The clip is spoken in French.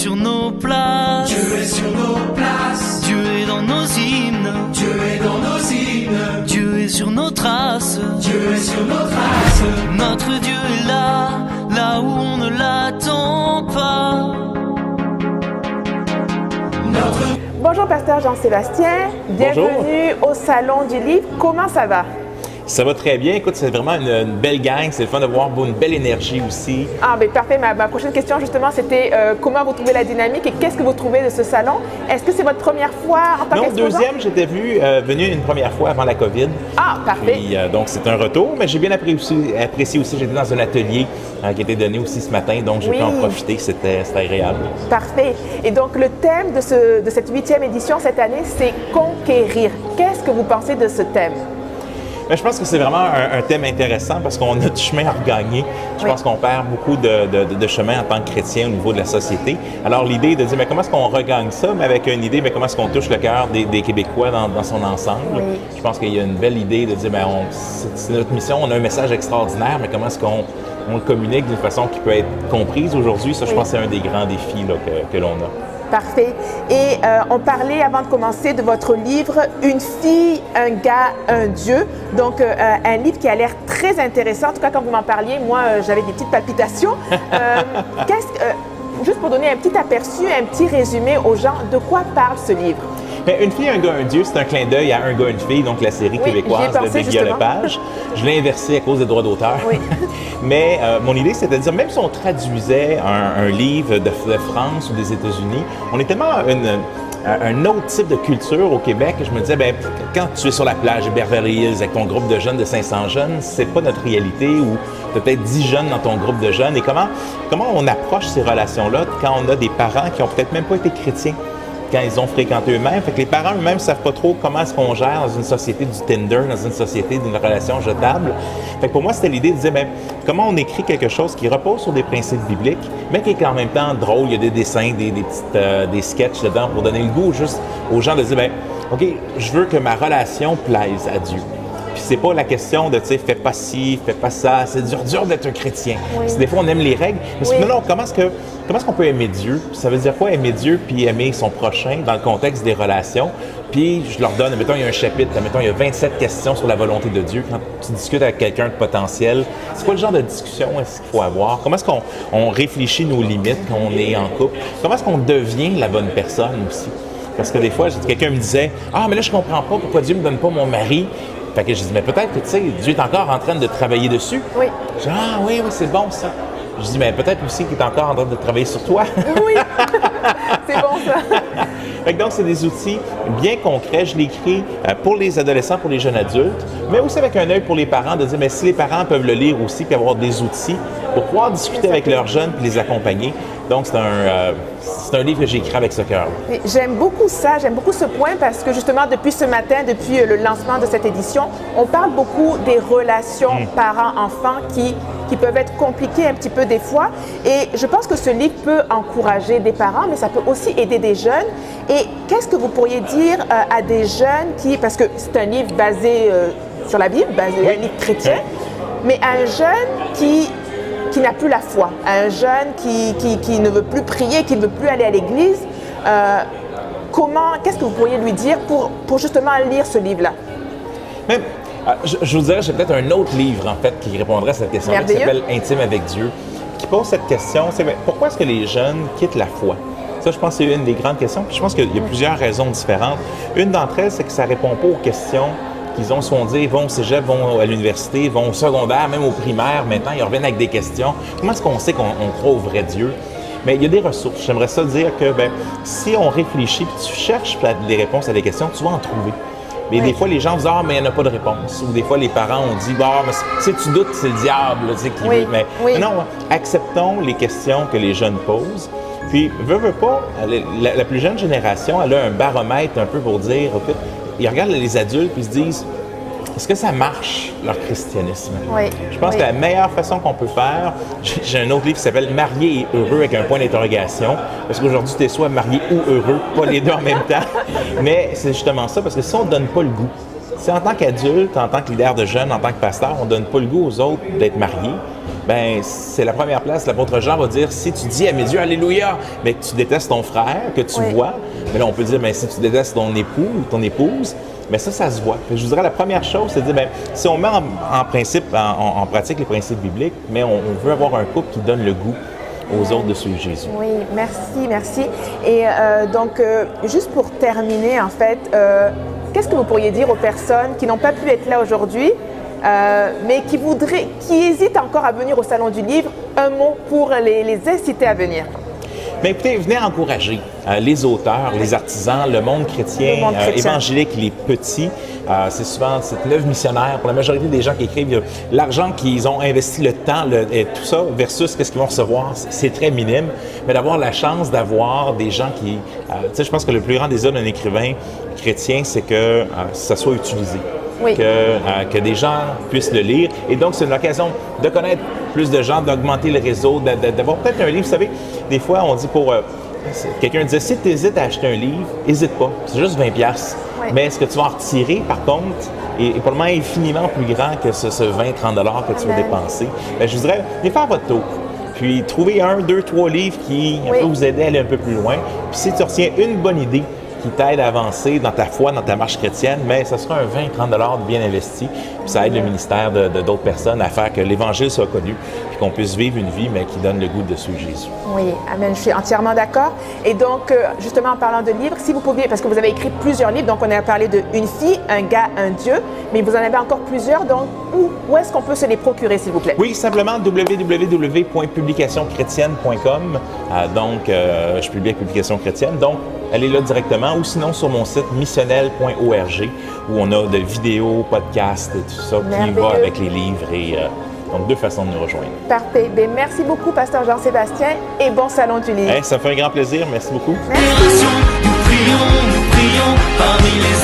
sur nos places. Dieu est sur nos places. Dieu est dans nos hymnes. Dieu est dans nos hymnes. Dieu est sur nos traces. Dieu est sur nos traces. Notre Dieu est là, là où on ne l'attend pas. Bonjour Pasteur Jean-Sébastien, bienvenue au Salon du Livre. Comment ça va? Ça va très bien. Écoute, c'est vraiment une belle gang. C'est le fun de voir une belle énergie aussi. Ah, ben parfait. Ma prochaine question, justement, c'était comment vous trouvez la dynamique et qu'est-ce que vous trouvez de ce salon? Est-ce que c'est votre première fois en tant qu'exposant? Non, deuxième, j'étais venu une première fois avant la COVID. Ah, parfait. Puis, donc, c'est un retour, mais j'ai bien apprécié aussi. J'étais dans un atelier qui a été donné aussi ce matin, donc j'ai pu en profiter. C'était agréable. Parfait. Et donc, le thème de cette 8e édition cette année, c'est conquérir. Qu'est-ce que vous pensez de ce thème? Mais je pense que c'est vraiment un thème intéressant parce qu'on a du chemin à regagner. Je pense qu'on perd beaucoup de chemin en tant que chrétien au niveau de la société. Alors, l'idée est de dire, mais comment est-ce qu'on regagne ça? Mais avec une idée, mais comment est-ce qu'on touche le cœur des Québécois dans son ensemble? Oui. Je pense qu'il y a une belle idée de dire, mais c'est notre mission, on a un message extraordinaire, mais comment est-ce qu'on le communique d'une façon qui peut être comprise aujourd'hui? Ça, je pense que c'est un des grands défis là, que l'on a. Parfait. Et on parlait avant de commencer de votre livre « Une fille, un gars, un Dieu ». Donc, un livre qui a l'air très intéressant. En tout cas, quand vous m'en parliez, moi, j'avais des petites palpitations. Juste pour donner un petit aperçu, un petit résumé aux gens, de quoi parle ce livre? Bien, Une fille, un gars, un Dieu, c'est un clin d'œil à Un gars, une fille, donc la série québécoise de Guy Lepage. Je l'ai inversé à cause des droits d'auteur. Oui. Mais mon idée, c'était de dire, même si on traduisait un livre de France ou des États-Unis, on est tellement un autre type de culture au Québec. Je me disais, bien, quand tu es sur la plage de Beverly Hills avec ton groupe de jeunes de 500 jeunes, c'est pas notre réalité, ou peut-être 10 jeunes dans ton groupe de jeunes. Et comment on approche ces relations-là quand on a des parents qui ont peut-être même pas été chrétiens quand ils ont fréquenté eux-mêmes. Fait que les parents eux-mêmes ne savent pas trop comment est-ce qu'on gère dans une société du Tinder, dans une société d'une relation jetable. Fait que pour moi, c'était l'idée de dire, bien, comment on écrit quelque chose qui repose sur des principes bibliques, mais qui est en même temps drôle. Il y a des dessins, des sketchs dedans pour donner le goût juste aux gens de dire, bien, OK, je veux que ma relation plaise à Dieu. Puis c'est pas la question de, tu sais, fais pas ci, fais pas ça. C'est dur d'être un chrétien. Oui. Des fois, on aime les règles. Mais oui. Non, comment est-ce qu'on peut aimer Dieu? Ça veut dire quoi, aimer Dieu puis aimer son prochain dans le contexte des relations? Puis je leur donne, mettons, il y a un chapitre, mettons, il y a 27 questions sur la volonté de Dieu. Quand tu discutes avec quelqu'un de potentiel, c'est quoi le genre de discussion est-ce qu'il faut avoir? Comment est-ce qu'on réfléchit nos limites quand on est en couple? Comment est-ce qu'on devient la bonne personne aussi? Parce que des fois, quelqu'un me disait, « Ah, mais là, je comprends pas pourquoi Dieu me donne pas mon mari. » Fait que je dis, mais peut-être que, tu sais, Dieu est encore en train de travailler dessus. Oui. Je dis, ah oui, c'est bon ça. Je dis, mais peut-être aussi qu'il est encore en train de travailler sur toi. Oui, c'est bon ça. Fait que donc, c'est des outils bien concrets. Je l'écris pour les adolescents, pour les jeunes adultes, mais aussi avec un œil pour les parents, de dire, mais si les parents peuvent le lire aussi, puis avoir des outils pour pouvoir discuter avec leurs jeunes puis les accompagner. Donc, c'est un livre que j'ai écrit avec ce cœur. J'aime beaucoup ça, j'aime beaucoup ce point parce que justement, depuis ce matin, depuis le lancement de cette édition, on parle beaucoup des relations parents-enfants qui peuvent être compliquées un petit peu des fois. Et je pense que ce livre peut encourager des parents, mais ça peut aussi aider des jeunes. Et qu'est-ce que vous pourriez dire à des jeunes parce que c'est un livre basé sur la Bible, un livre chrétien, mais à un jeune qui n'a plus la foi, à un jeune qui ne veut plus prier, qui ne veut plus aller à l'église, qu'est-ce que vous pourriez lui dire pour justement lire ce livre-là? Même, je vous dirais, j'ai peut-être un autre livre, en fait, qui répondrait à cette question-là, qui s'appelle « Intime avec Dieu », qui pose cette question, c'est pourquoi est-ce que les jeunes quittent la foi? Ça, je pense que c'est une des grandes questions. Puis je pense qu'il y a plusieurs raisons différentes. Une d'entre elles, c'est que ça ne répond pas aux questions qu'ils ont souvent dit, vont au cégep, vont à l'université, vont au secondaire, même au primaire. Maintenant, ils reviennent avec des questions. Comment est-ce qu'on sait qu'on croit au vrai Dieu? Mais il y a des ressources. J'aimerais ça dire que si on réfléchit et tu cherches des réponses à des questions, tu vas en trouver. Mais des fois, les gens disent « Ah, mais il n'y en a pas de réponse. » Ou des fois, les parents ont dit « Bah, mais si tu doutes, c'est le diable qui veut. » Mais non, acceptons les questions que les jeunes posent. Puis, veut pas, la plus jeune génération, elle a un baromètre un peu pour dire, écoute, ils regardent les adultes et ils se disent, est-ce que ça marche, leur christianisme? Oui. Je pense que la meilleure façon qu'on peut faire, j'ai un autre livre qui s'appelle « Marié et heureux » avec un point d'interrogation, parce qu'aujourd'hui, tu es soit marié ou heureux, pas les deux en même temps. Mais c'est justement ça, parce que si on ne donne pas le goût, si en tant qu'adulte, en tant que leader de jeunes, en tant que pasteur, on ne donne pas le goût aux autres d'être mariés, ben c'est la première place. L'apôtre Jean va dire, si tu dis à mes yeux, Alléluia, mais que tu détestes ton frère, que tu vois, mais là on peut dire, ben si tu détestes ton époux ou ton épouse, mais ça se voit. Je vous dirais, la première chose, c'est de dire, bien, si on met en principe, en pratique les principes bibliques, mais on veut avoir un couple qui donne le goût aux autres de suivre Jésus. Oui, merci. Et donc, juste pour terminer, en fait, qu'est-ce que vous pourriez dire aux personnes qui n'ont pas pu être là aujourd'hui, mais qui hésitent encore à venir au Salon du Livre? Un mot pour les inciter à venir. Bien, écoutez, venez encourager les auteurs, les artisans, le monde chrétien, évangélique, les petits. C'est souvent cette l'œuvre missionnaire. Pour la majorité des gens qui écrivent, l'argent qu'ils ont investi, le temps et tout ça, versus qu'est-ce qu'ils vont recevoir, c'est très minime. Mais d'avoir la chance d'avoir des gens qui... tu sais, je pense que le plus grand désir d'un écrivain chrétien, c'est que ça soit utilisé. Oui. Que des gens puissent le lire. Et donc, c'est une occasion de connaître plus de gens, d'augmenter le réseau, d'avoir peut-être un livre. Vous savez, des fois, on dit quelqu'un disait, si tu hésites à acheter un livre, n'hésite pas. C'est juste 20$. Oui. Mais est-ce que tu vas en retirer, par contre, est probablement infiniment plus grand que ce 20-30$ que tu vas dépenser? Bien, je vous dirais, venez faire votre tour. Puis, trouvez 1, 2, 3 livres qui peuvent vous aider à aller un peu plus loin. Puis, si tu retiens une bonne idée, qui t'aide à avancer dans ta foi, dans ta marche chrétienne, mais ça sera un 20-30$ bien investi. Puis ça aide le ministère d'autres personnes à faire que l'Évangile soit connu, puis qu'on puisse vivre une vie, mais qui donne le goût de suivre Jésus. Oui, amen, je suis entièrement d'accord. Et donc, justement, en parlant de livres, si vous pouviez, parce que vous avez écrit plusieurs livres, donc on a parlé de Une fille, un gars, un Dieu, mais vous en avez encore plusieurs, donc où est-ce qu'on peut se les procurer, s'il vous plaît? Oui, simplement www.publicationchrétienne.com. Donc, je publie avec Publication chrétienne, donc allez là directement, ou sinon sur mon site missionnel.org où on a des vidéos, podcasts, tout ça qui va avec les livres et donc 2 façons de nous rejoindre. Parfait. Bien, merci beaucoup, Pasteur Jean-Sébastien, et bon Salon du Livre. Ça me fait un grand plaisir. Merci beaucoup. Merci. Nous prions parmi les